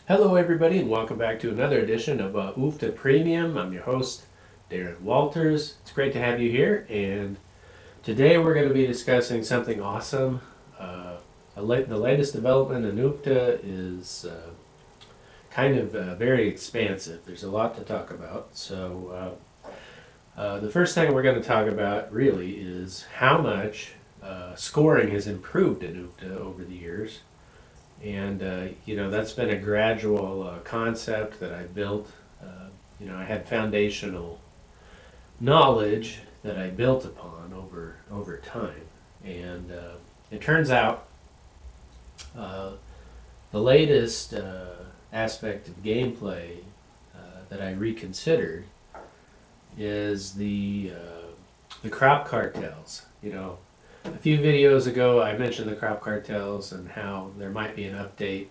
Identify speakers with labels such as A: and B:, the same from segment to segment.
A: Hello, everybody, and welcome back to another edition of UFTA Premium. I'm your host, Darren Walters. It's great to have you here, and today we're going to be discussing something awesome. The latest development in UFTA is very expansive. There's a lot to talk about. The first thing we're going to talk about really is how much scoring has improved in UFTA over the years. And that's been a gradual concept that I built. I had foundational knowledge that I built upon over time, and it turns out the latest aspect of gameplay that I reconsidered is the crop cartels. A few videos ago, I mentioned the crop cartels and how there might be an update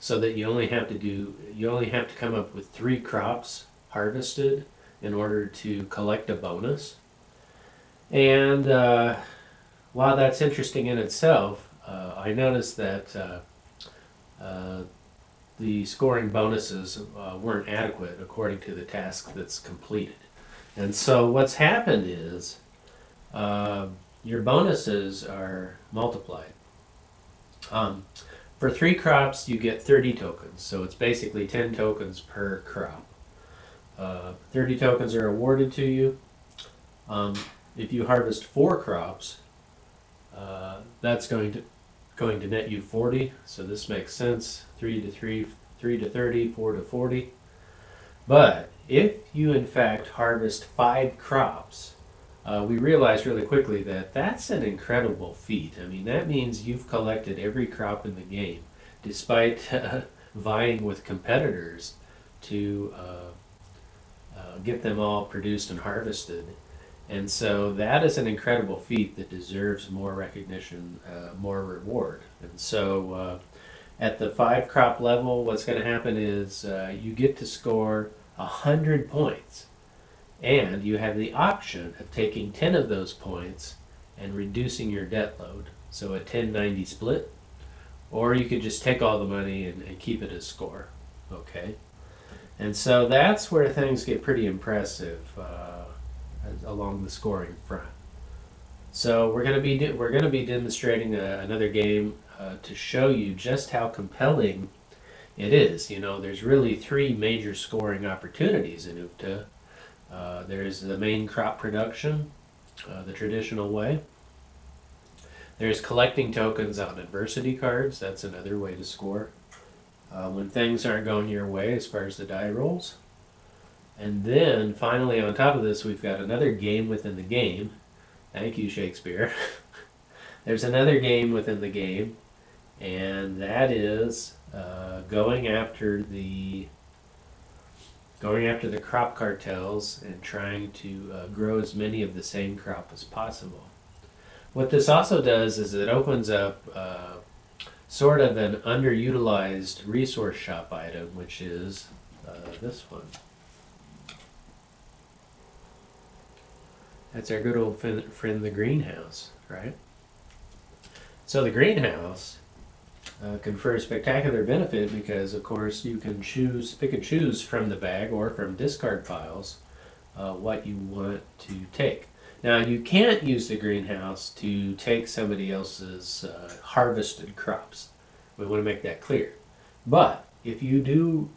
A: so that you only have to come up with 3 crops harvested in order to collect a bonus. And while that's interesting in itself, I noticed that the scoring bonuses weren't adequate according to the task that's completed. And so what's happened is your bonuses are multiplied. For 3 crops, you get 30 tokens, so it's basically 10 tokens per crop. 30 tokens are awarded to you. If you harvest 4 crops, that's going to net you 40, so this makes sense. 3 to 30, 4 to 40. But if you in fact harvest 5 crops, we realized really quickly that that's an incredible feat. I mean, that means you've collected every crop in the game, despite vying with competitors to get them all produced and harvested. And so that is an incredible feat that deserves more recognition, more reward. And so at the 5 crop level, what's going to happen is you get to score 100 points. And you have the option of taking 10 of those points and reducing your debt load. So a 10-90 split. Or you could just take all the money and keep it as score. Okay? And so that's where things get pretty impressive along the scoring front. So we're going to be demonstrating another game to show you just how compelling it is. There's really 3 major scoring opportunities in UFTA. There's the main crop production, the traditional way. There's collecting tokens on adversity cards. That's another way to score. When things aren't going your way as far as the die rolls. And then finally on top of this, we've got another game within the game. Thank you, Shakespeare. There's another game within the game, and that is going after the crop cartels and trying to grow as many of the same crop as possible. What this also does is it opens up sort of an underutilized resource shop item, which is this one. That's our good old friend, the greenhouse, right? So the greenhouse confer spectacular benefit because, of course, you can pick and choose from the bag or from discard piles what you want to take. Now, you can't use the greenhouse to take somebody else's harvested crops. We want to make that clear. But if you do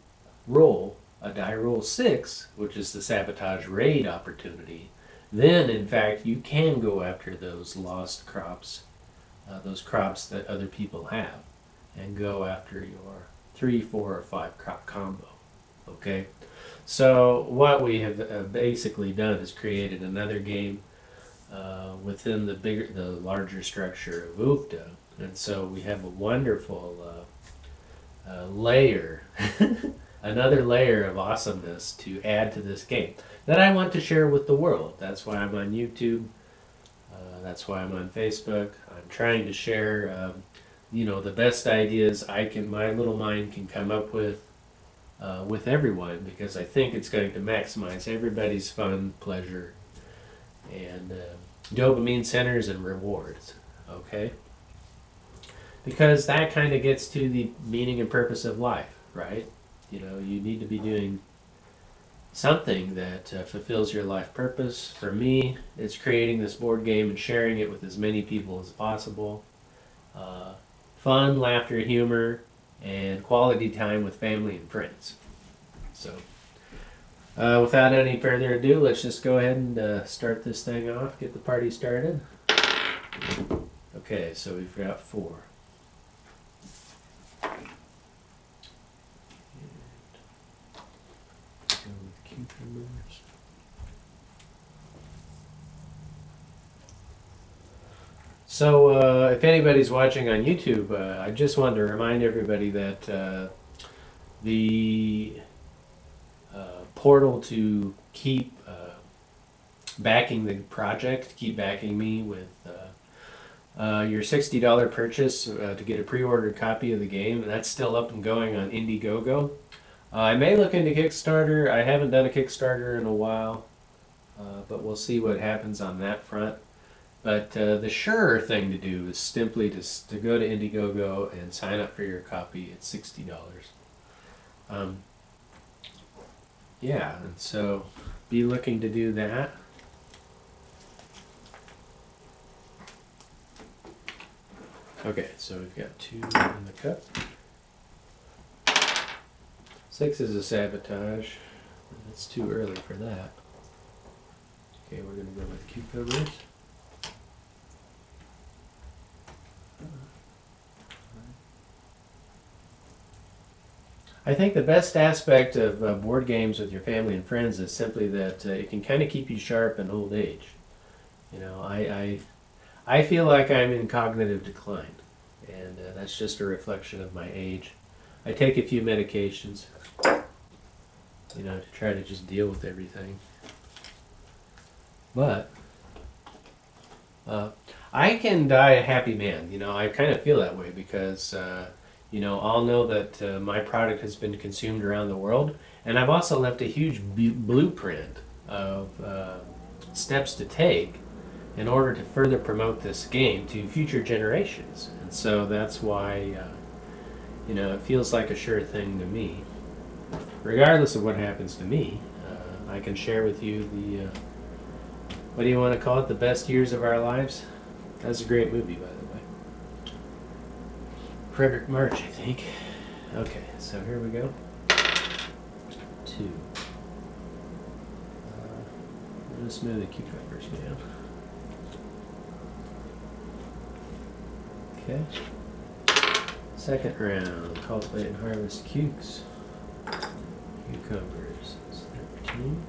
A: roll a die roll 6, which is the sabotage raid opportunity, then, in fact, you can go after those lost crops, those crops that other people have, and go after your 3, 4, or 5 crop combo. Okay? So what we have basically done is created another game within the larger structure of UFTA. And so we have a wonderful layer, another layer of awesomeness to add to this game that I want to share with the world. That's why I'm on YouTube. That's why I'm on Facebook. I'm trying to share the best ideas my little mind can come up with everyone, because I think it's going to maximize everybody's fun, pleasure, and dopamine centers and rewards. Okay? Because that kind of gets to the meaning and purpose of life. right? You know, you need to be doing something that fulfills your life purpose. For me, it's creating this board game and sharing it with as many people as possible. Uh, Fun, laughter, humor, and quality time with family and friends. So, without any further ado, let's just go ahead and start this thing off, get the party started. Okay, so we've got 4. Go with cucumbers. So, if anybody's watching on YouTube, I just wanted to remind everybody that the portal to keep backing the project, keep backing me with your $60 purchase to get a pre-ordered copy of the game, that's still up and going on Indiegogo. I may look into Kickstarter. I haven't done a Kickstarter in a while, but we'll see what happens on that front. But the surer thing to do is simply to go to Indiegogo and sign up for your copy at $60. Yeah, and so be looking to do that. Okay, so we've got 2 in the cup. 6 is a sabotage. It's too early for that. Okay, we're going to go with cucumbers. I think the best aspect of board games with your family and friends is simply that it can kind of keep you sharp in old age. You know, I feel like I'm in cognitive decline, and that's just a reflection of my age. I take a few medications, you know, to try to just deal with everything. But I can die a happy man. You know, I kind of feel that way because, you know, I'll know that my product has been consumed around the world, and I've also left a huge blueprint of steps to take in order to further promote this game to future generations. And so that's why, you know, it feels like a sure thing to me. Regardless of what happens to me, I can share with you the, what do you want to call it, the best years of our lives? That's a great movie, by the way. Frederick March, I think. Okay, so here we go. 2. Just move the cucumbers down. Okay. Second round, cultivate and harvest cukes. Cucumbers. That's 13.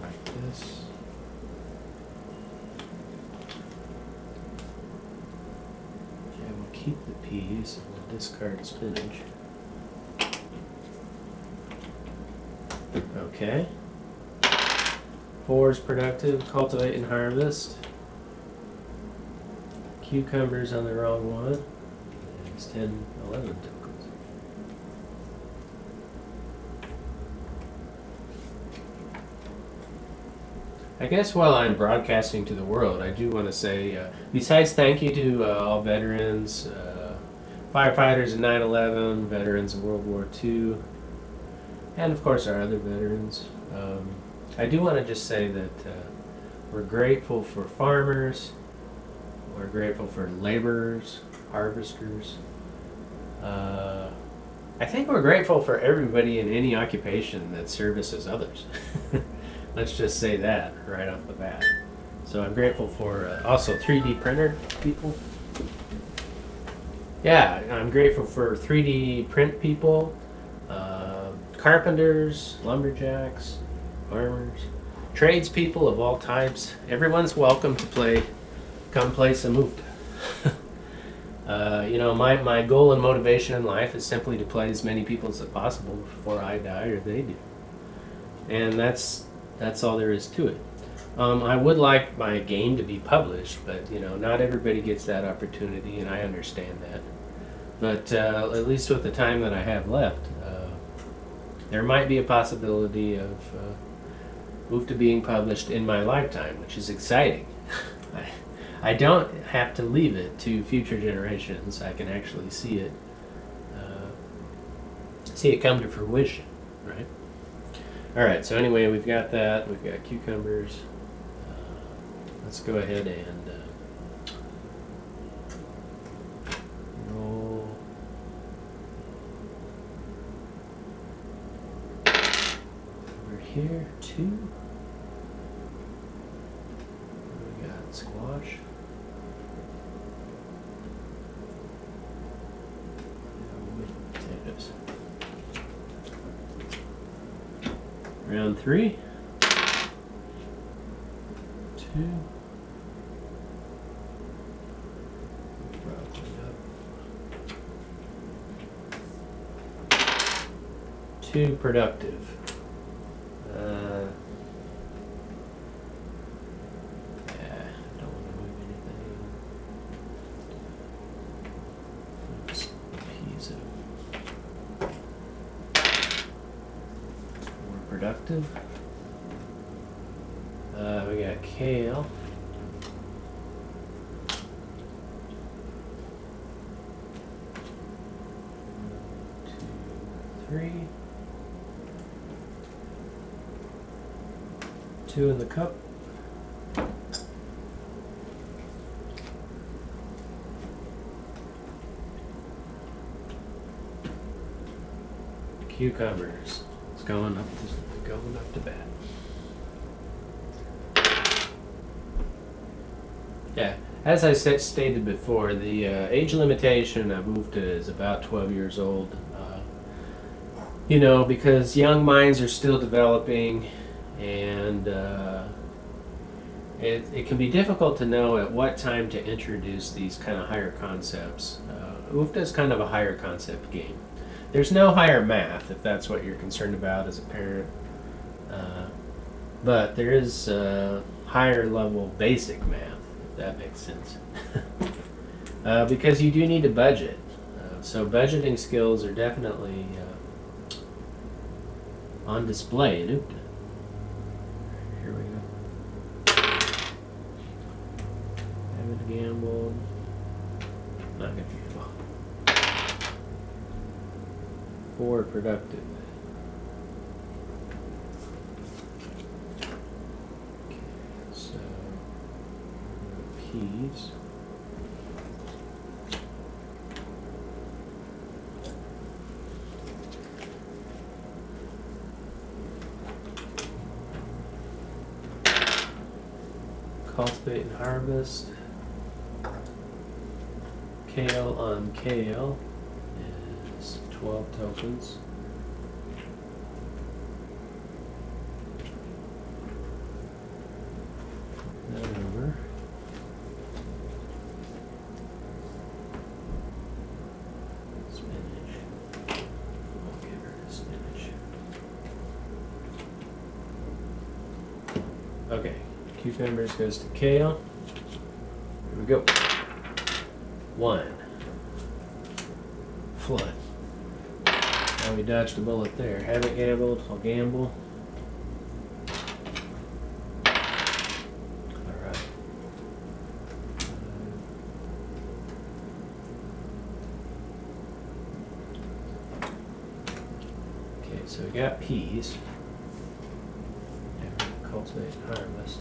A: Like this. Okay, we'll keep the peas and we'll discard spinach. Okay. 4 is productive. Cultivate and harvest. Cucumbers on the wrong one. It's 10, 11 tokens. I guess while I'm broadcasting to the world, I do want to say, besides thank you to all veterans, firefighters in 9/11, veterans of World War II, and of course our other veterans, I do want to just say that we're grateful for farmers, we're grateful for laborers, harvesters. I think we're grateful for everybody in any occupation that services others. Let's just say that right off the bat. So I'm grateful for also 3D printer people. Yeah, I'm grateful for 3D print people, carpenters, lumberjacks, farmers, tradespeople of all types. Everyone's welcome to come play some Moot. You know, my goal and motivation in life is simply to play as many people as possible before I die or they do. And that's all there is to it. I would like my game to be published, but you know, not everybody gets that opportunity, and I understand that. But at least with the time that I have left, there might be a possibility of move to being published in my lifetime, which is exciting. I don't have to leave it to future generations. I can actually see it come to fruition, right? All right. So anyway, we've got that. We've got cucumbers. Let's go ahead and roll. Over here, 2. We got squash. Potatoes. Round 3. 2. Too productive. Yeah, don't want to move anything. Just peas more productive. We got kale. 3. 2 in the cup. Cucumbers. It's going up to bat. Yeah, as I stated before, the age limitation I moved to is about 12 years old. Because young minds are still developing, and it can be difficult to know at what time to introduce these kind of higher concepts. UFTA is kind of a higher concept game. There's no higher math, if that's what you're concerned about as a parent, but there is higher level basic math, if that makes sense. Because you do need to budget. So budgeting skills are definitely on display in UFTA. Here we go. Haven't gambled. Not gonna gamble. 4 productive. Okay, so peas. Cultivate and harvest. Kale on kale is 12 tokens. That over. Spinach. I'll give her the spinach. Okay. Cucumbers goes to kale. Here we go. 1. Flood. Now we dodged a bullet there. Haven't gambled. I'll gamble. Alright. Okay, so we got peas. Cultivate and harvest.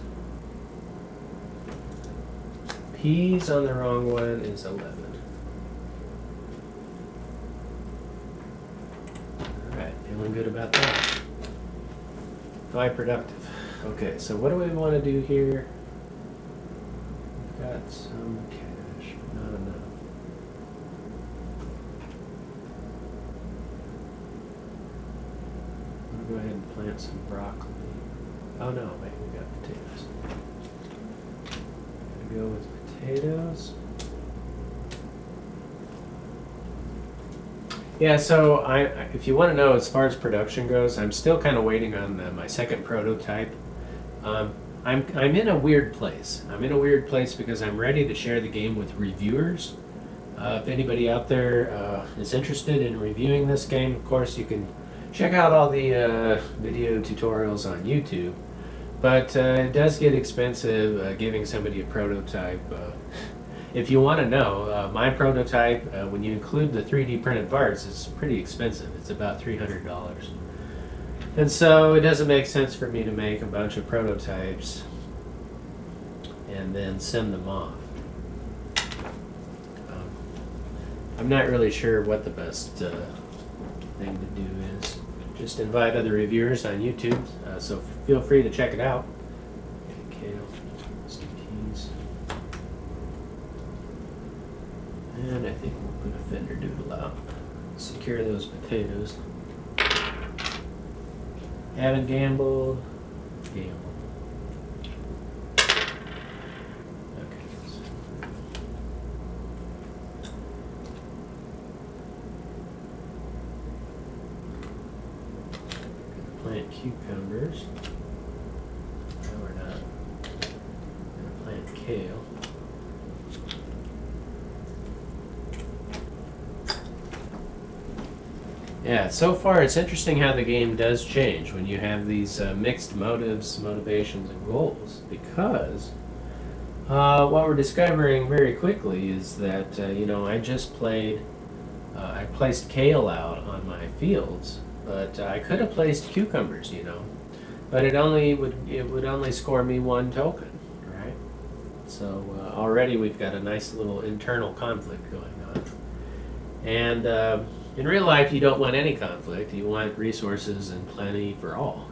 A: Peas on the wrong one is 11. Alright, feeling good about that. 5 productive. Okay, so what do we want to do here? We've got some cash, but not enough. I'm going to go ahead and plant some broccoli. Oh no, wait, we got potatoes. Gonna go with potatoes. Yeah, so if you want to know as far as production goes, I'm still kind of waiting on my second prototype. I'm in a weird place. I'm in a weird place because I'm ready to share the game with reviewers. If anybody out there is interested in reviewing this game, of course you can check out all the video tutorials on YouTube. But it does get expensive giving somebody a prototype. If you want to know, my prototype, when you include the 3D printed parts, is pretty expensive. It's about $300. And so it doesn't make sense for me to make a bunch of prototypes and then send them off. I'm not really sure what the best thing to do is. Just invite other reviewers on YouTube, so feel free to check it out. Kale, keys. And I think we'll put a fender doodle out. Secure those potatoes. Haven't gambled. Gamble. Okay. Plant cucumbers. No, we're not. Gonna plant kale. Yeah, so far it's interesting how the game does change when you have these mixed motives, motivations, and goals. Because what we're discovering very quickly is that I just played. I placed kale out on my fields, but I could have placed cucumbers, but it would only score me 1 token, right? So already we've got a nice little internal conflict going on, and in real life you don't want any conflict. You want resources and plenty for all.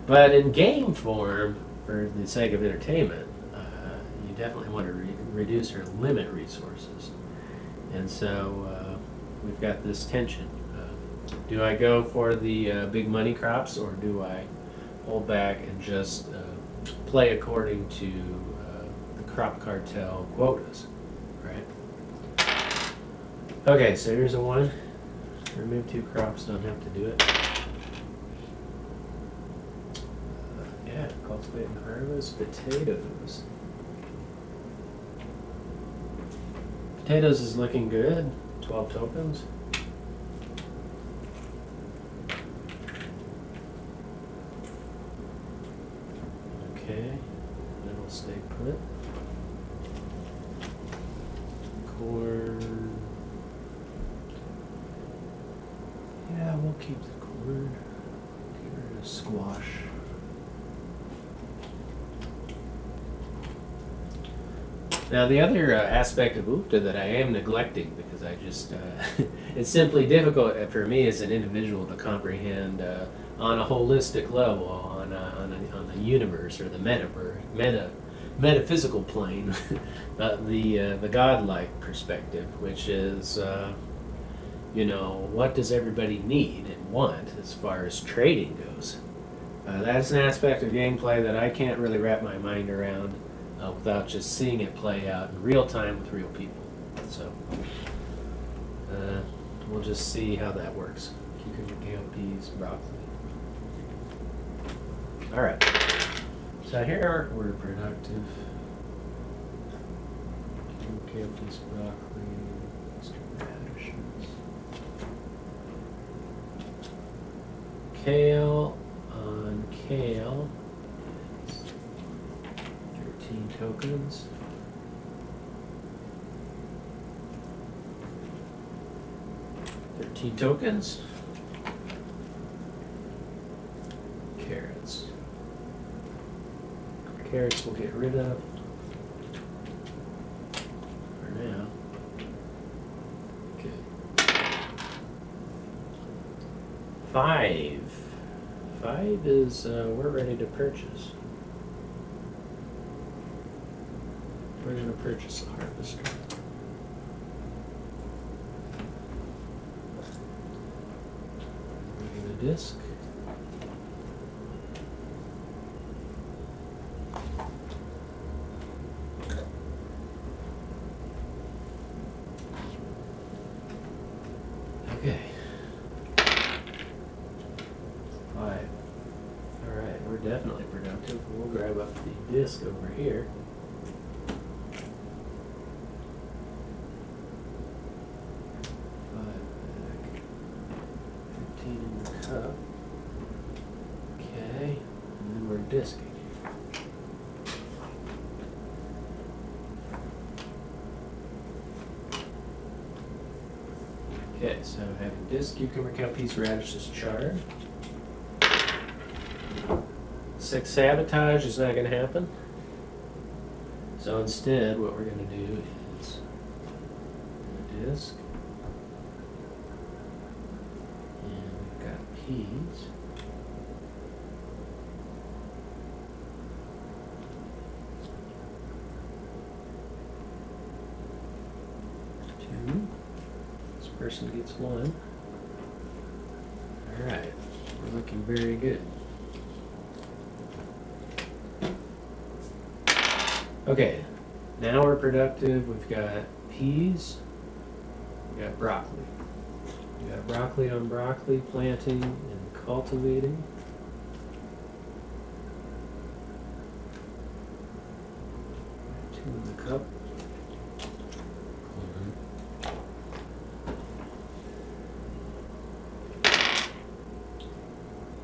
A: But in game form, for the sake of entertainment, you definitely want to reduce or limit resources, and so we've got this tension. Do I go for the big money crops, or do I hold back and just play according to the crop cartel quotas, right? Okay, so here's a 1. Remove 2 crops, don't have to do it. Yeah, cultivate and harvest potatoes. Potatoes is looking good. 12 tokens. Okay, that'll stay put. Corn. Yeah, we'll keep the corn. Get rid of squash. Now the other aspect of UPTA that I am neglecting, because I just, it's simply difficult for me as an individual to comprehend on a holistic level, on the universe or the metaphysical plane, the godlike perspective, which is, what does everybody need and want as far as trading goes? That's an aspect of gameplay that I can't really wrap my mind around without just seeing it play out in real time with real people. So we'll just see how that works. Cucumber, kale, peas, broccoli. All right. So here we're productive. Cucumber, kale, peas, broccoli, radishes. Kale on kale. 13 tokens. Carrots. Carrots we'll get rid of for now. Okay. 5. 5 is we're ready to purchase. We're going to purchase a harvester. Bring the disc. Okay. 5. All right, we're definitely productive. We'll grab up the disc over here. 5 back. 15 in the cup. Okay, and then we're disking. Okay, so having disc, cucumber, cowpeas, radishes, chard. 6 sabotage is not going to happen. So instead, what we're going to do is the disc, and we've got peas. Two. This person gets 1. All right, we're looking very good. Okay, now we're productive. We've got peas, we've got broccoli. We've got broccoli on broccoli, planting and cultivating. Two in the cup.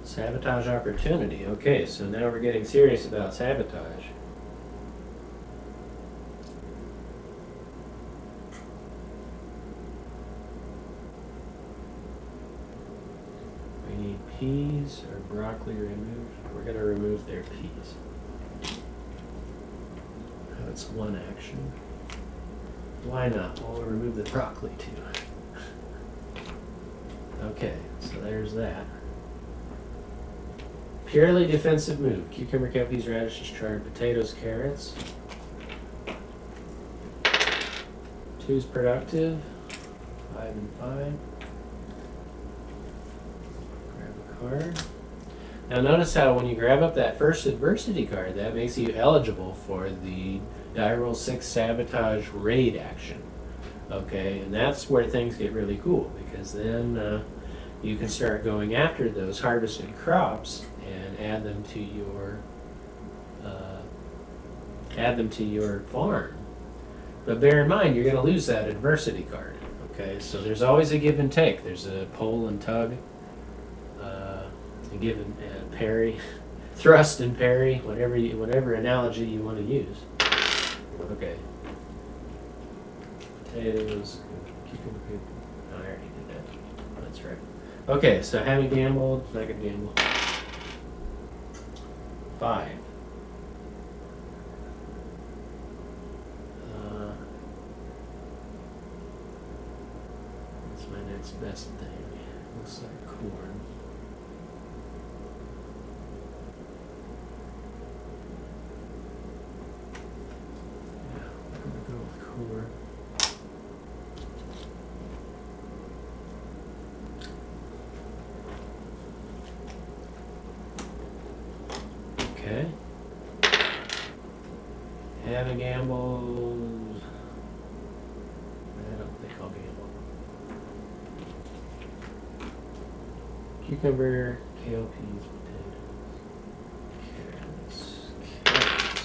A: Sabotage opportunity. Okay, so now we're getting serious about sabotage. Peas or broccoli removed. We're going to remove their peas. That's one action. Why not? Well, we'll remove the broccoli too. Okay, so there's that. Purely defensive move. Cucumber, cowpeas, radishes, chard, potatoes, carrots. 2's productive. 5 and 5. Card. Now notice how when you grab up that first adversity card, that makes you eligible for the die roll 6 sabotage raid action. Okay, and that's where things get really cool, because then you can start going after those harvested crops and add them to your farm. But bear in mind, you're going to lose that adversity card. Okay, so there's always a give and take. There's a pull and tug. Give and parry, thrust and parry, whatever analogy you want to use. Okay. Potatoes, cucumber. Oh, I already did that. That's right. Okay, so having gambled, not gonna gamble. 5. What's my next best thing? Looks like corn. Okay. Have a gamble. I don't think I'll gamble. Cucumber, kale, peas, potatoes, carrots.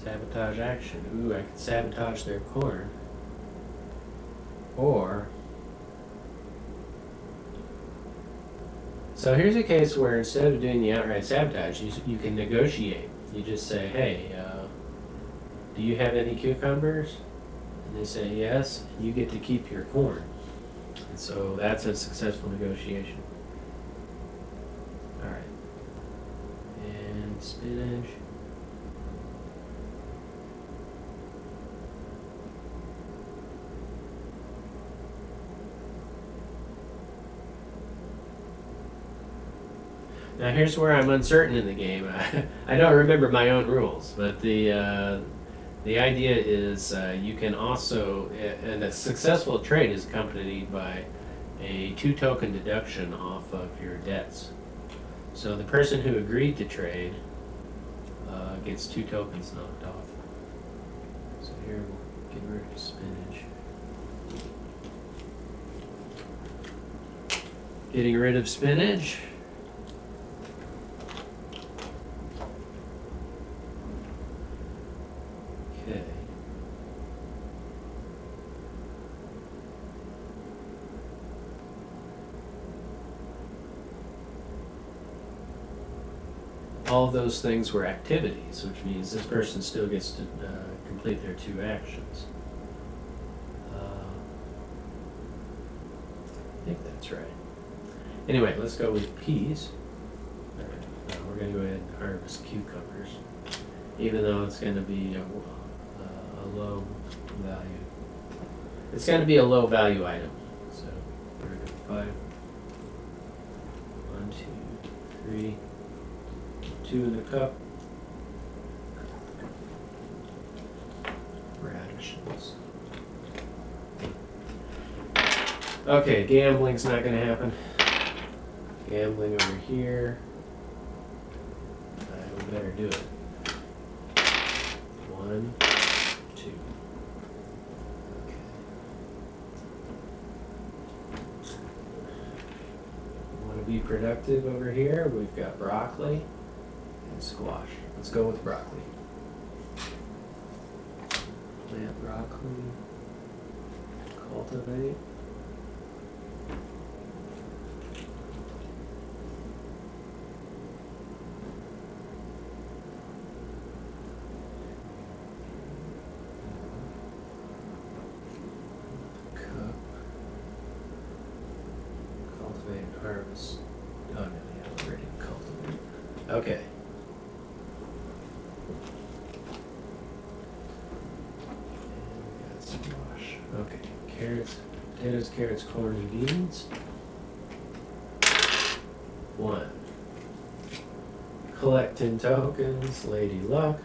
A: Sabotage action. Ooh, I could sabotage their corn. Or so here's a case where instead of doing the outright sabotage, you can negotiate. You just say, hey, do you have any cucumbers? And they say yes, and you get to keep your corn. And so that's a successful negotiation. All right. And spinach. Now here's where I'm uncertain in the game. I don't remember my own rules, but the idea is you can also, and a successful trade is accompanied by a 2-token deduction off of your debts. So the person who agreed to trade gets 2 tokens knocked off. So here we'll get rid of spinach. Getting rid of spinach. Okay. all of those things were activities, which means this person still gets to complete their 2 actions. I think that's right. Anyway, let's go with peas. We're going to go ahead and harvest cucumbers, even though it's going to be a low value. It's going to be a low value item. So we're going to go 5. 1, 2, 3. 2 in the cup. Radishes. Okay, gambling's not going to happen. Gambling over here. We better do it. 1, 2. Okay. We want to be productive over here. We've got broccoli and squash. Let's go with broccoli. Plant broccoli. Cultivate. Cultivate and harvest. Oh no, yeah, already cultivate. Okay. Okay, carrots, potatoes, carrots, corn, and beans. 1. Collect 10 tokens, Lady Luck.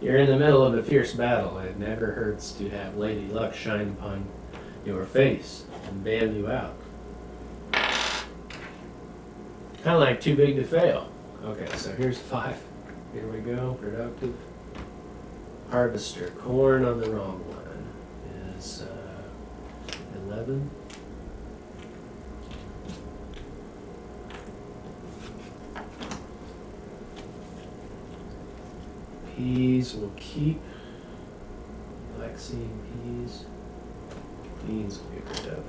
A: You're in the middle of a fierce battle. It never hurts to have Lady Luck shine upon your face and bail you out. Kind of like too big to fail. Okay, so here's 5. Here we go, productive. Harvester, corn on the wrong one is 11. Peas will keep. Like seeing peas. Beans will get rid of.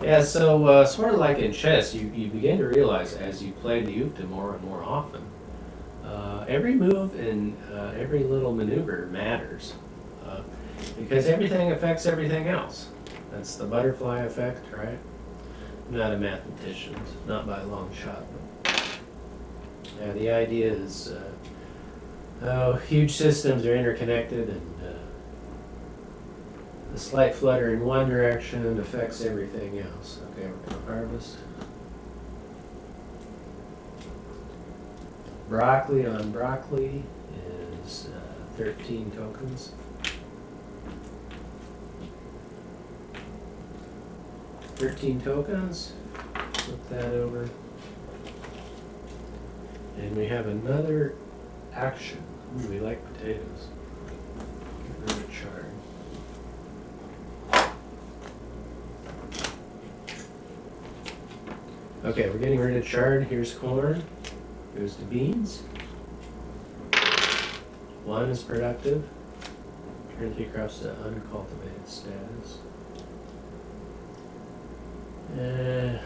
A: Yeah, so sort of like in chess, you begin to realize as you play the Ukta more and more often, every move and every little maneuver matters because everything affects everything else. That's the butterfly effect, right? I'm not a mathematician, not by a long shot. But, yeah, the idea is huge systems are interconnected, and a slight flutter in one direction affects everything else. Okay, we're going to harvest. Broccoli on broccoli is 13 tokens. 13 tokens. Flip that over. And we have another action. Ooh, we like potatoes. Get rid of chard. Okay, we're getting rid of chard. Here's corn. Goes to beans. 1 is productive. Turn 3 crops to uncultivated status. Okay.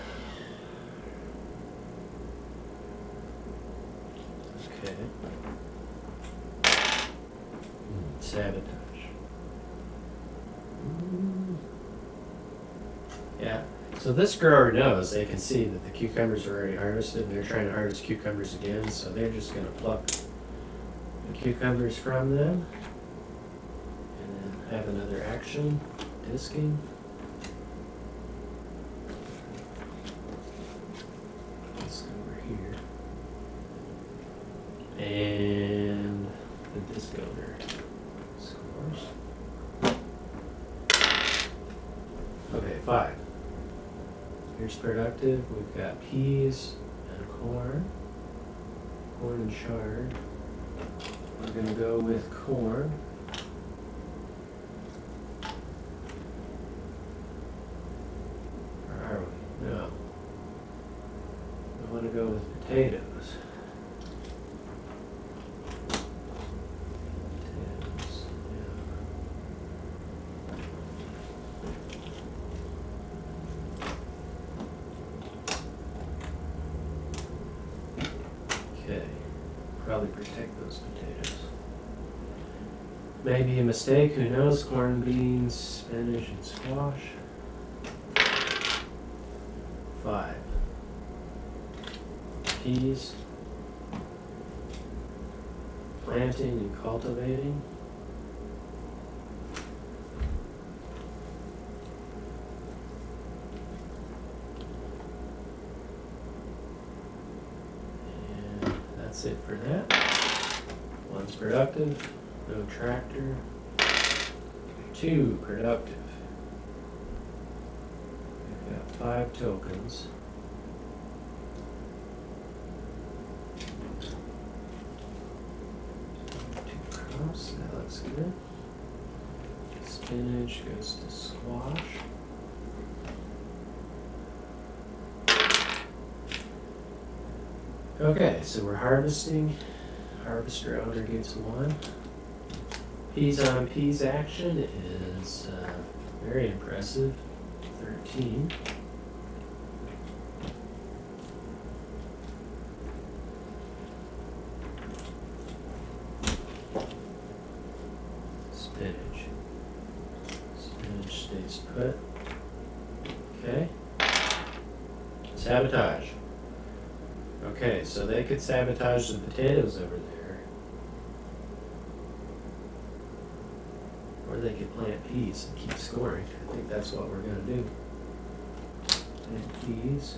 A: Sabotage. Yeah. So this grower knows, they can see that the cucumbers are already harvested and they're trying to harvest cucumbers again, so they're just going to pluck the cucumbers from them and then have another action, disking. Let's go over here. And the disc owner scores. Okay, 5. Here's productive. We've got peas and corn. Corn and chard. We're going to go with corn. Or are we? No. We want to go with potatoes. probably protect those potatoes. Maybe a mistake, who knows? Corn, beans, spinach, and squash. 5. Peas. Planting and cultivating. And that's it for that. One's productive. No tractor. 2 productive. We've got 5 tokens. 2 crops, that looks good. Spinach goes to squash. Okay, so we're harvesting. Harvester owner gets 1. Peas on peas action is very impressive. 13. Spinach. Spinach stays put. Okay. Sabotage. Okay, so they could sabotage the potatoes over there. Or they could plant peas and keep scoring. I think that's what we're going to do. Plant peas.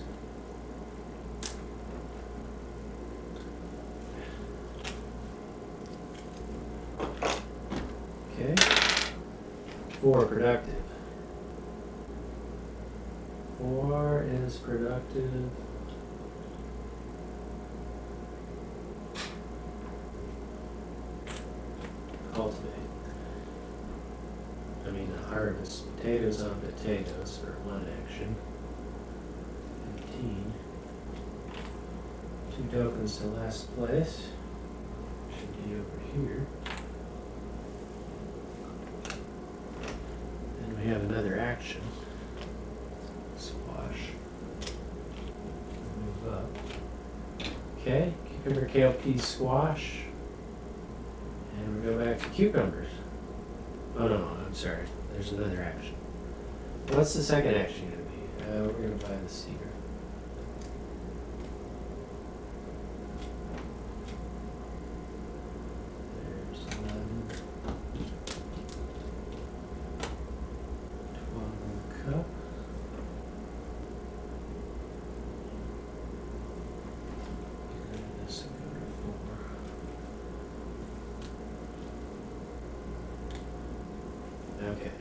A: Okay. 4 productive. 4 is productive. Cultivate. I mean, harvest potatoes on potatoes for 1 action. 15. 2 tokens to last place. Should be over here. Then we have another action. Squash. Move up. Okay, cucumber, kale, peas, squash. And we go back to cucumbers. Oh no, I'm sorry. There's another action. What's the second action going to be? We're going to buy the cedar. There's 11. 12 cup. And this will go to 4. Okay.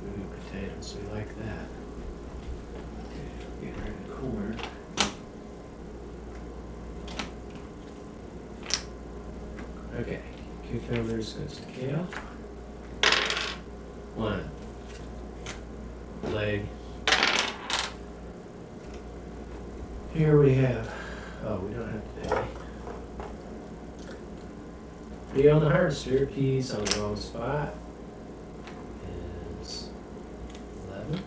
A: Ooh, potatoes, we like that. Okay, get rid of corn. Okay, cucumbers goes to kale. 1. Leg. Here we have, oh, we don't have to pay. Pea on the harvester, peas on the wrong spot is 11.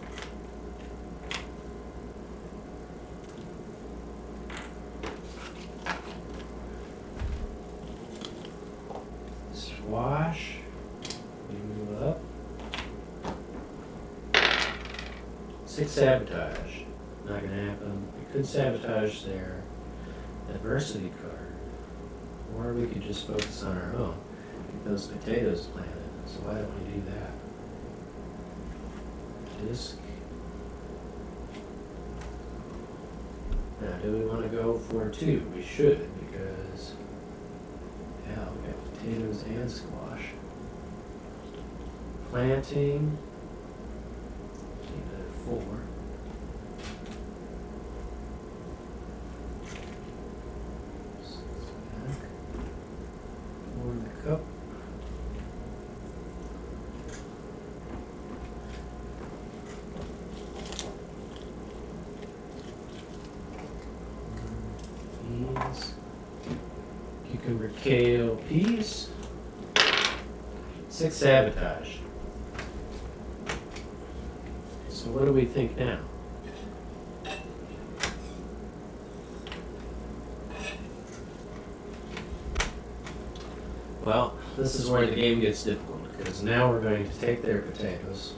A: Squash, we move up. 6 sabotage, not going to happen. We could sabotage their adversity card. Or we could just focus on our own. Get those potatoes planted. So why don't we do that? Disc. Now, do we want to go for 2? We should, because yeah, we got potatoes and squash. Planting. Keep it at 4. Cup. Beans. Cucumber, kale, peas. 6 sabotage. So what do we think now? Well, this is where the game gets difficult, because now we're going to take their potatoes,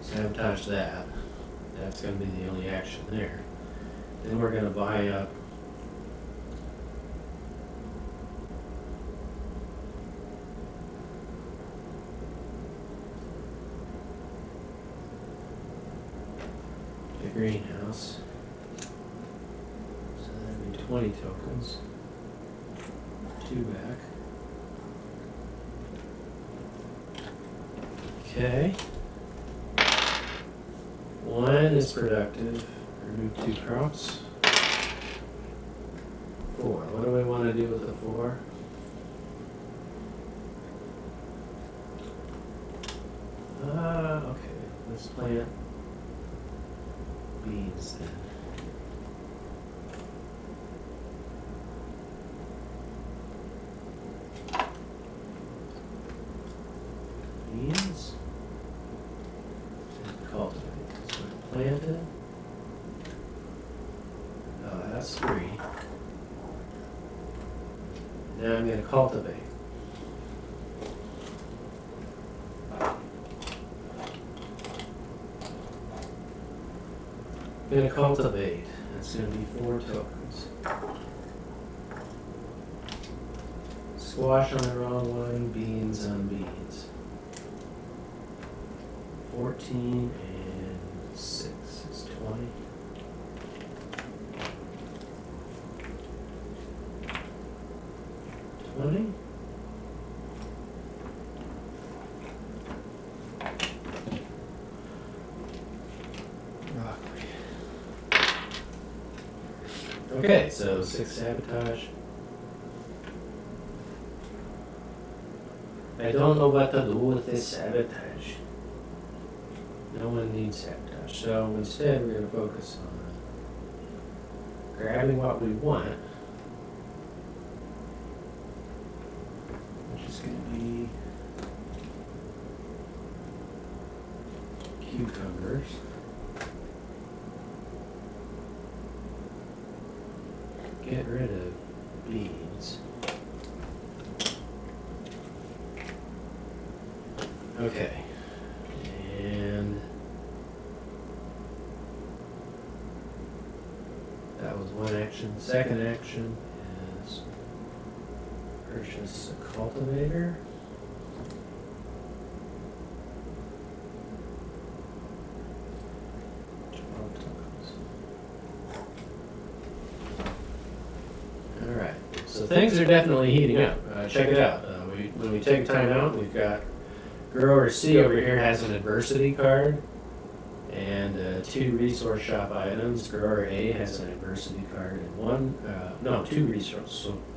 A: sabotage that. That's going to be the only action there. Then we're going to buy up the greenhouse. So that'd be 20 tokens. 2 back. Okay. 1 is productive. Remove 2 crops. 4. What do we want to do with the 4? Okay. Let's plant beans then. Beans. And cultivate. So plant it. Oh, that's 3. Now I'm going to cultivate. I'm going to cultivate. That's going to be 4 tokens. Squash on the wrong one, beans on beans. 14 and 6 is 20. 20. Broccoli. Okay, so 6 sabotage. I don't know what to do with this sabotage. No one needs sabotage. So instead we're going to focus on grabbing what we want, which is going to be cucumbers. Get rid of beans. Okay. And that was one action. The second action is purchase a cultivator. Alright, so things are definitely heating up. Check it out. When we take time out, we've got Grower C over here has an adversity card and 2 resource shop items. Grower A has an adversity card and 2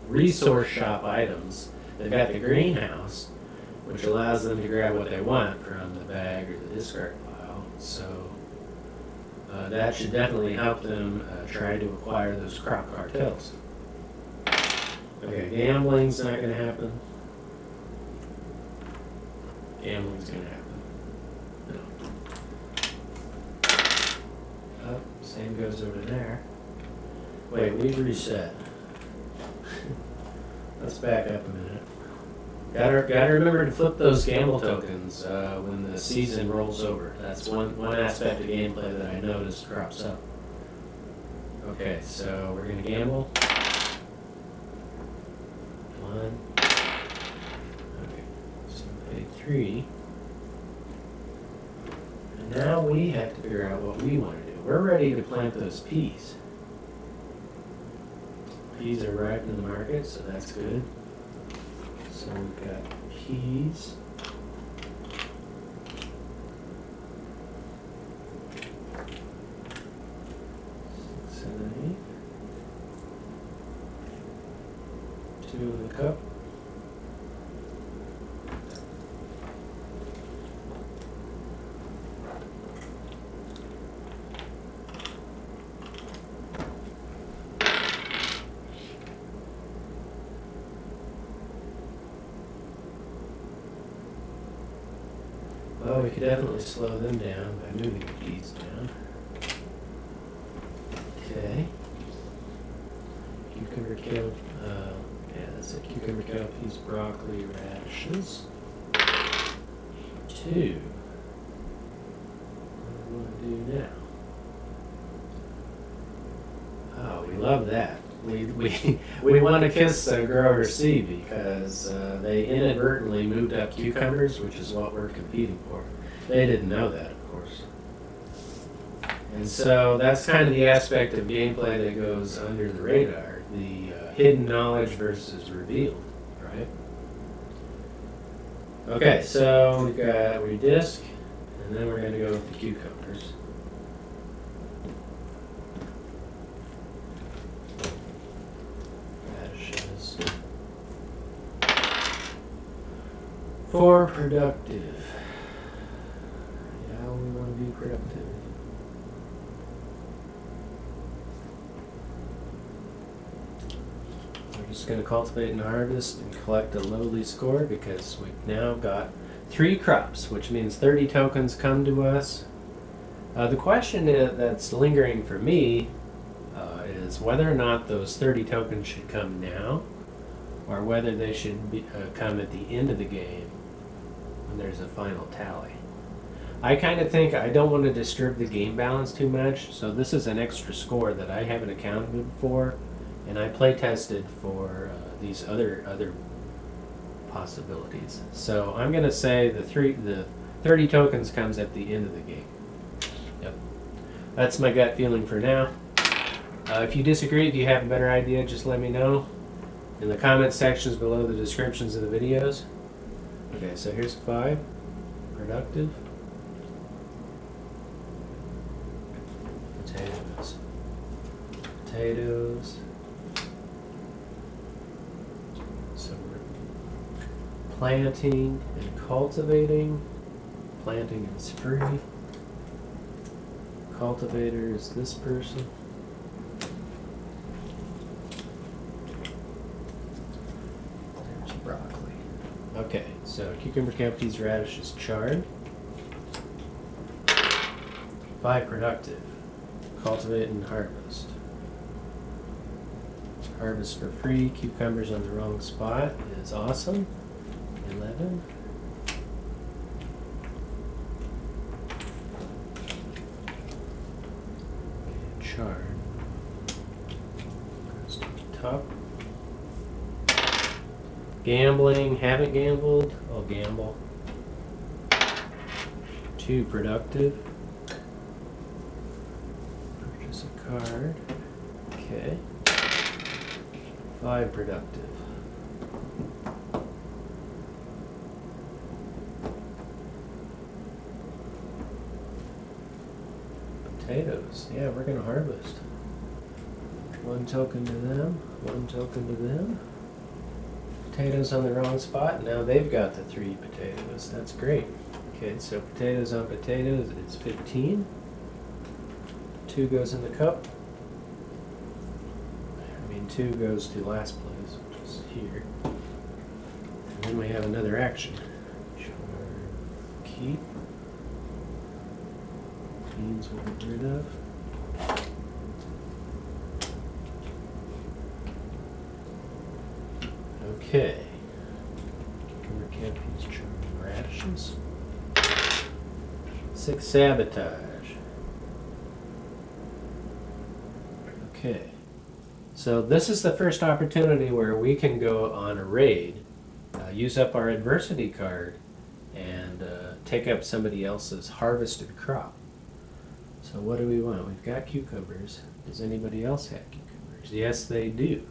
A: resource shop items. They've got the greenhouse, which allows them to grab what they want from the bag or the discard pile. So that should definitely help them try to acquire those crop cartels. Okay, gambling's not going to happen. Gambling's going to happen. No. Oh, same goes over there. Wait, we've reset. Let's back up a minute. Gotta remember to flip those gamble tokens when the season rolls over. That's one aspect of gameplay that I noticed crops up. Okay, so we're going to gamble. 1. Okay, so pay 3. And now we have to figure out what we want to do. We're ready to plant those peas. Peas are ripe in the market, so that's good. So we've got peas. To the cup. Well, we could definitely slow them down by moving the peas down. Okay. Cucumber killed. Yeah, that's So cucumber, kale, peas, broccoli, radishes. 2. What do we want to do now? Oh, we love that. We want to kiss grower C because they inadvertently moved up cucumbers, which is what we're competing for. They didn't know that, of course. And so that's kind of the aspect of gameplay that goes under the radar, the hidden knowledge versus revealed, right? Okay, so we've got redisc, and then we're going to go with the cucumbers. Radishes. For productive. Yeah, we want to be productive. We're just going to cultivate and harvest and collect a lowly score because we've now got 3 crops, which means 30 tokens come to us. The question that's lingering for me is whether or not those 30 tokens should come now or whether they should come at the end of the game when there's a final tally. I kind of think I don't want to disturb the game balance too much, so this is an extra score that I haven't accounted for, and I play tested for these other possibilities. So I'm going to say the 30 tokens comes at the end of the game. Yep. That's my gut feeling for now. If you disagree, if you have a better idea, just let me know in the comment sections below the descriptions of the videos. Okay, so here's 5. Productive. Potatoes. Potatoes. So we're planting and cultivating. Planting is free. Cultivator is this person. There's broccoli. Okay, so cucumber, kale, peas, radishes, chard. 5 productive. Cultivate and harvest. Harvest for free. Cucumbers on the wrong spot is awesome. 11. Chard. Goes to the top. Gambling. Haven't gambled. I'll gamble. 2 productive. Purchase a card. Okay. 5 productive. Potatoes. Yeah, we're going to harvest. 1 token to them. 1 token to them. Potatoes on the wrong spot. Now they've got the 3 potatoes. That's great. Okay, so potatoes on potatoes. It's 15. 2 goes in the cup. 2 goes to last place, which is here. And then we have another action. Keep. Beans we'll get rid of. Okay. Cucumber, kale, peas, chard, radishes. 6 sabotage. Okay. So this is the first opportunity where we can go on a raid, use up our adversity card, and take up somebody else's harvested crop. So what do we want? We've got cucumbers. Does anybody else have cucumbers? Yes, they do.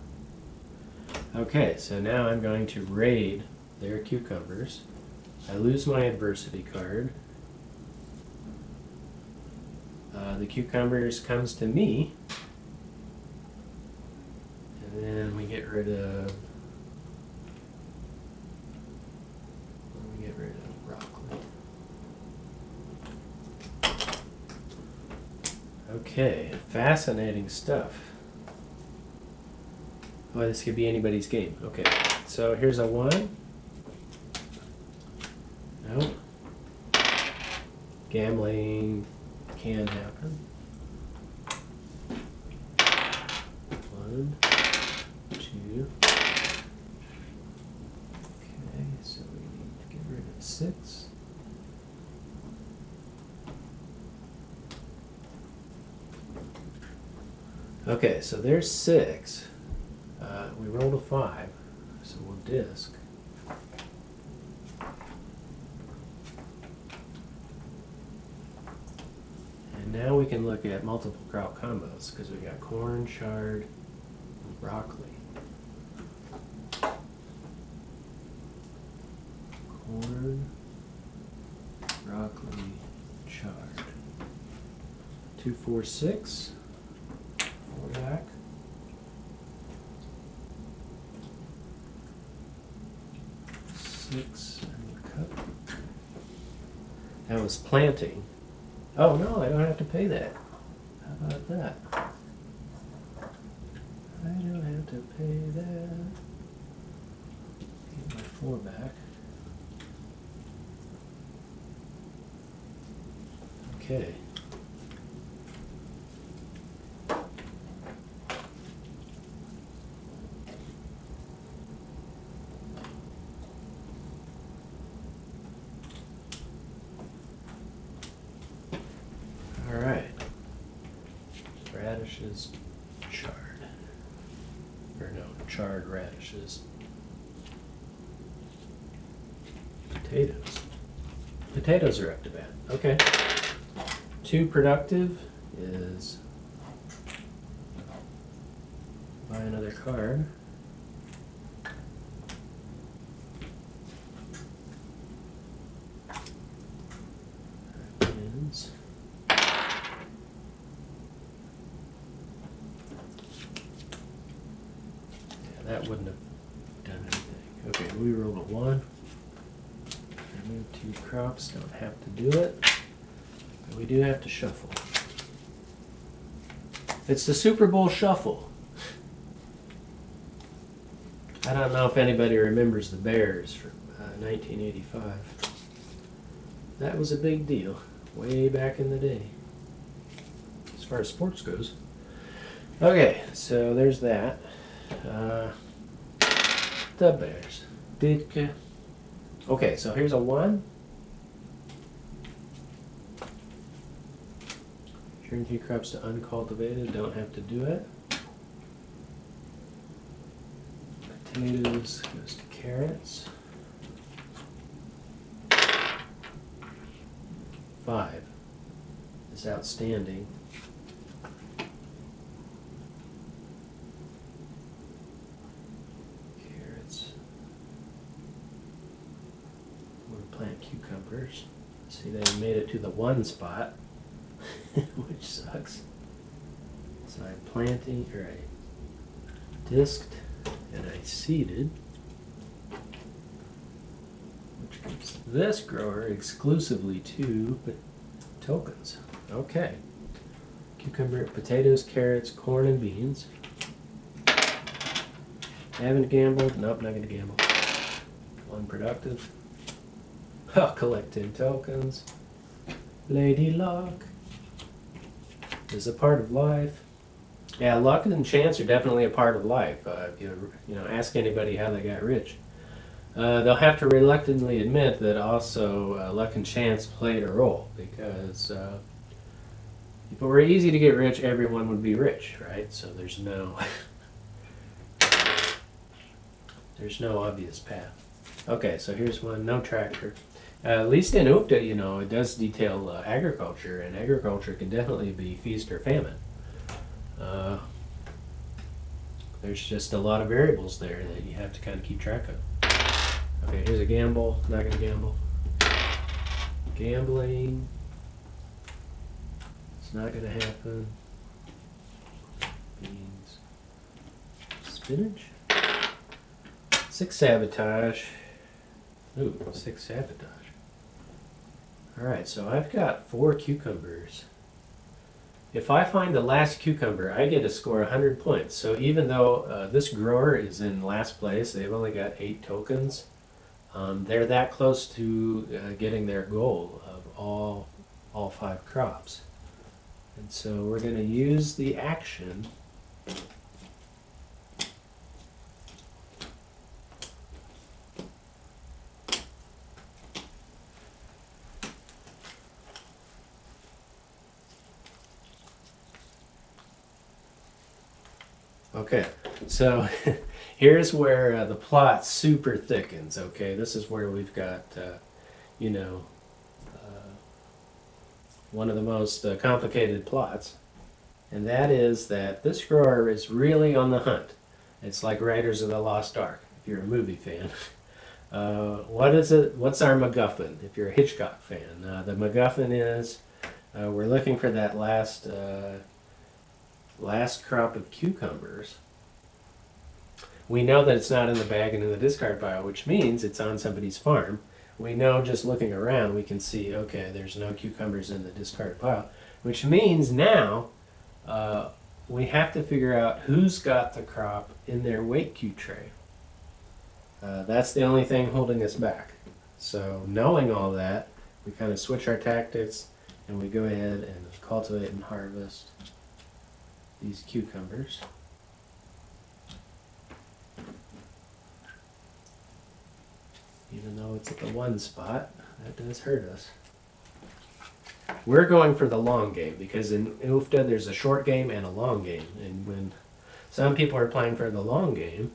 A: Okay, so now I'm going to raid their cucumbers. I lose my adversity card. The cucumbers comes to me. And then we get rid of broccoli. Okay, fascinating stuff. Oh, this could be anybody's game. Okay, so here's a 1. No. Gambling can happen. 1, 2, 6. Okay, so there's 6. We rolled a 5, so we'll disc. And now we can look at multiple crop combos because we got corn, chard, and broccoli. Corn, broccoli, chard. 2, 4, 6. 4 back. 6 and cut. That was planting. Oh no, I don't have to pay that. How about that? I don't have to pay that. Get my 4 back. Okay. All right. Radishes, chard. Or no, charred radishes. Potatoes. Potatoes are up to bat. Okay. 2 productive is buy another card. Wins. Yeah, that wouldn't have done anything. Okay, we rolled a 1. Remove 2 crops, don't have to do it. But we do have to shuffle. It's the Super Bowl shuffle. I don't know if anybody remembers the Bears from 1985. That was a big deal, way back in the day, as far as sports goes. Okay, so there's that. The Bears. Okay, so here's a 1. Turn 2 crops to uncultivated, don't have to do it. Potatoes goes to carrots. 5 is outstanding. Carrots. We're gonna plant cucumbers. See, they made it to the 1 spot, which sucks. So I'm planting, or I disked and I seeded, which gives this grower exclusively 2 tokens. Okay. Cucumber, potatoes, carrots, corn, and beans. Haven't gambled. Nope, not going to gamble. 1 productive. I'll collect 10 tokens. Lady Luck is a part of life. Yeah, luck and chance are definitely a part of life. If you know, ask anybody how they got rich. They'll have to reluctantly admit that also luck and chance played a role, because if it were easy to get rich, everyone would be rich, right? So there's no obvious path. Okay, so here's one, no tractor. At least in UPTA, you know, it does detail agriculture, and agriculture can definitely be feast or famine. There's just a lot of variables there that you have to kind of keep track of. Okay, here's a gamble. Not going to gamble. Gambling. It's not going to happen. Beans. Spinach. 6 sabotage. Ooh, 6 sabotage. Alright, so I've got 4 cucumbers. If I find the last cucumber, I get to score 100 points. So even though this grower is in last place, they've only got 8 tokens. They're that close to getting their goal of all 5 crops. And so we're going to use the action Okay, so here's where the plot super thickens. Okay, this is where we've got, you know, one of the most complicated plots, and that is that this grower is really on the hunt. It's like Raiders of the Lost Ark, if you're a movie fan. What is it? What's our MacGuffin? If you're a Hitchcock fan, the MacGuffin is we're looking for that last crop of cucumbers. We know that it's not in the bag and in the discard pile, which means it's on somebody's farm. We know just looking around, we can see, okay, there's no cucumbers in the discard pile, which means now we have to figure out who's got the crop in their weight cue tray. That's the only thing holding us back. So knowing all that, we kind of switch our tactics and we go ahead and cultivate and harvest these cucumbers. Even though it's at the one spot, that does hurt us. We're going for the long game because in UFTA there's a short game and a long game. And when some people are playing for the long game,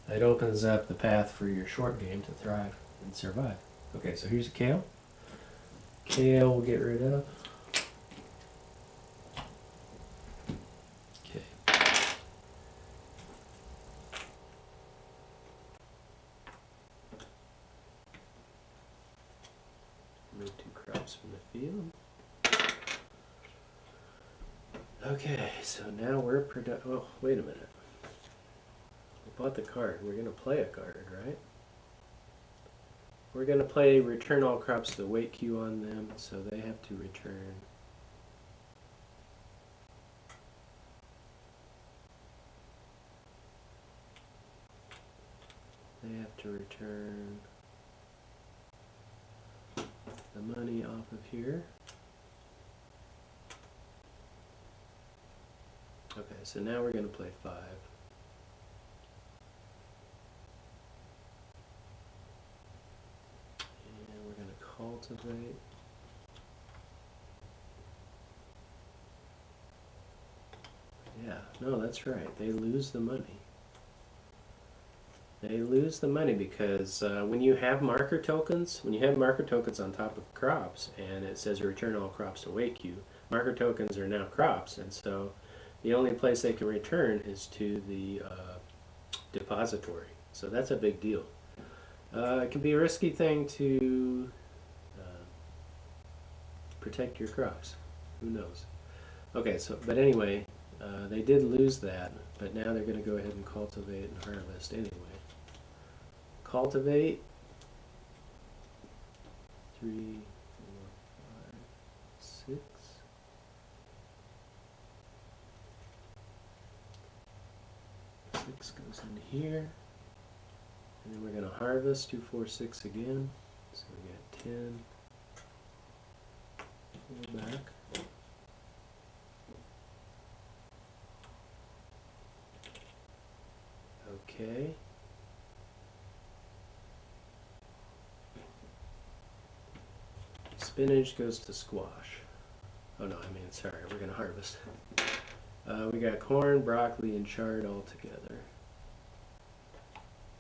A: it opens up the path for your short game to thrive and survive. Okay, so here's a kale. Kale we'll get rid of. Okay. Remove 2 crops from the field. Okay, so now we're oh, wait a minute. We bought the card. We're going to play a card, right? We're going to play return all crops to the weight queue on them, so they have to return. They have to return the money off of here. Okay, so now we're going to play 5. And we're going to cultivate. Yeah, no, that's right. They lose the money. They lose the money because when you have marker tokens, on top of crops and it says return all crops to weight queue, marker tokens are now crops, and so the only place they can return is to the depository. So that's a big deal. It can be a risky thing to protect your crops. Who knows? Okay, so but anyway, they did lose that, but now they're going to go ahead and cultivate and harvest anyway. Cultivate 3, 4, 5, 6. Six goes in here, and then we're going to harvest 2, 4, 6 again. So we got 10. Pull back. Okay. Spinach goes to squash. Oh no, I mean, sorry, we're going to harvest. We got corn, broccoli, and chard all together.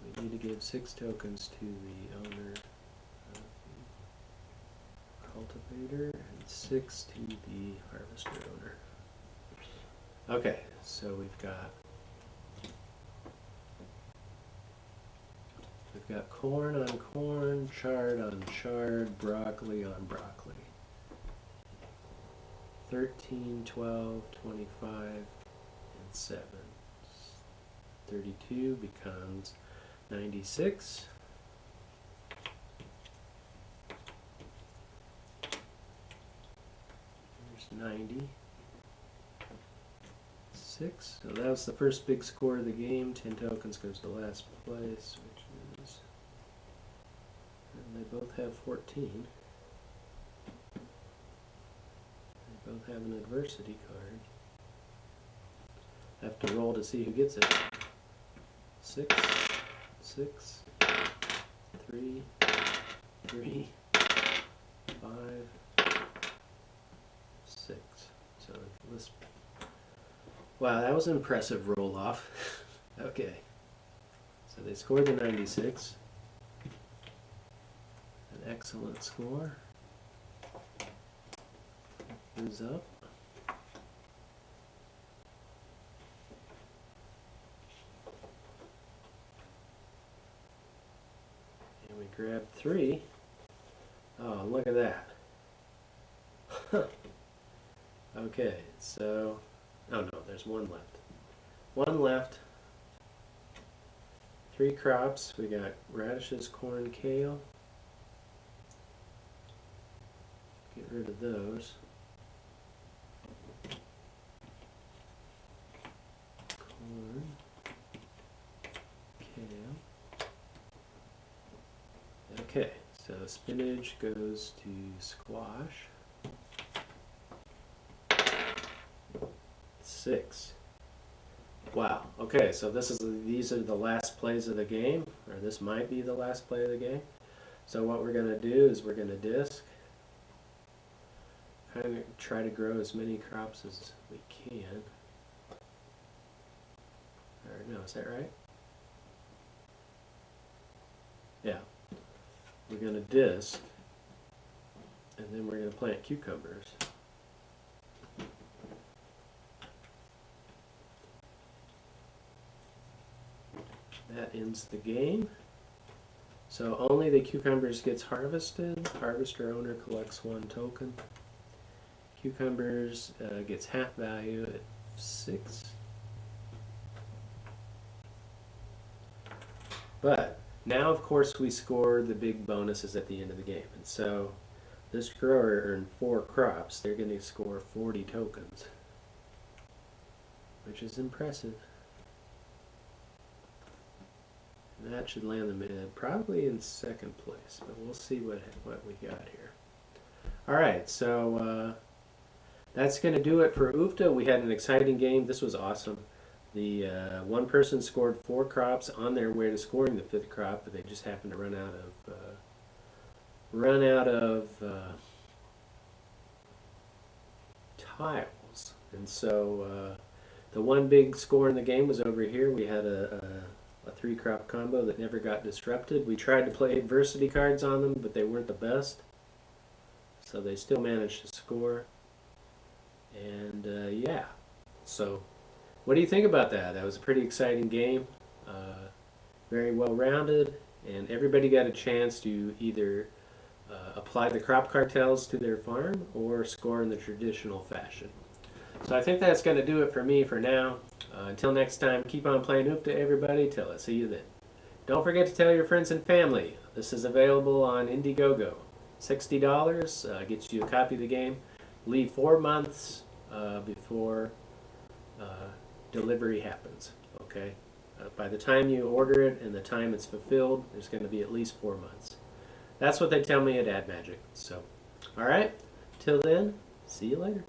A: We need to give 6 tokens to the owner of the cultivator and 6 to the harvester owner. Okay, so we've got corn on corn, chard on chard, broccoli on broccoli. 13, 12, 25, and 7. 32 becomes 96. There's 90. 6. So that was the first big score of the game. 10 tokens goes to last place, which is... And they both have 14. Both have an adversity card. Have to roll to see who gets it. 6, 6, 3, 3, 5, 6. So let's Wow, that was an impressive roll off. Okay. So they scored the 96. An excellent score. Who's up? And we grabbed 3. Oh, look at that. Okay, so, oh no, there's 1 left. 1 left. 3 crops. We got radishes, corn, kale. Get rid of those. Corn, kale. Okay, so spinach goes to squash. 6. Wow. Okay, so these are the last plays of the game, or this might be the last play of the game. So what we're going to do is we're going to disc, kind of try to grow as many crops as we can. Or no, is that right? Yeah. We're going to disc, and then we're going to plant cucumbers. That ends the game. So only the cucumbers gets harvested. Harvester owner collects 1 token. Cucumbers gets half value at 6. But now, of course, we score the big bonuses at the end of the game. And so this grower earned 4 crops. They're going to score 40 tokens, which is impressive. And that should land them probably in 2nd place, but we'll see what we got here. All right, so that's going to do it for UFTA. We had an exciting game. This was awesome. The one person scored 4 crops on their way to scoring the 5th crop, but they just happened to run out of tiles, and so the one big score in the game was over here. We had a 3-crop combo that never got disrupted. We tried to play adversity cards on them, but they weren't the best, so they still managed to score. And yeah, so what do you think about that? That was a pretty exciting game, very well rounded, and everybody got a chance to either apply the crop cartels to their farm or score in the traditional fashion. So I think that's going to do it for me for now. Until next time, keep on playing UFTA, everybody. Till I see you then. Don't forget to tell your friends and family. This is available on Indiegogo. $60 gets you a copy of the game. Leave 4 months before delivery happens. Okay. By the time you order it and the time it's fulfilled, there's going to be at least 4 months. That's what they tell me at AdMagic. So, all right. Till then, see you later.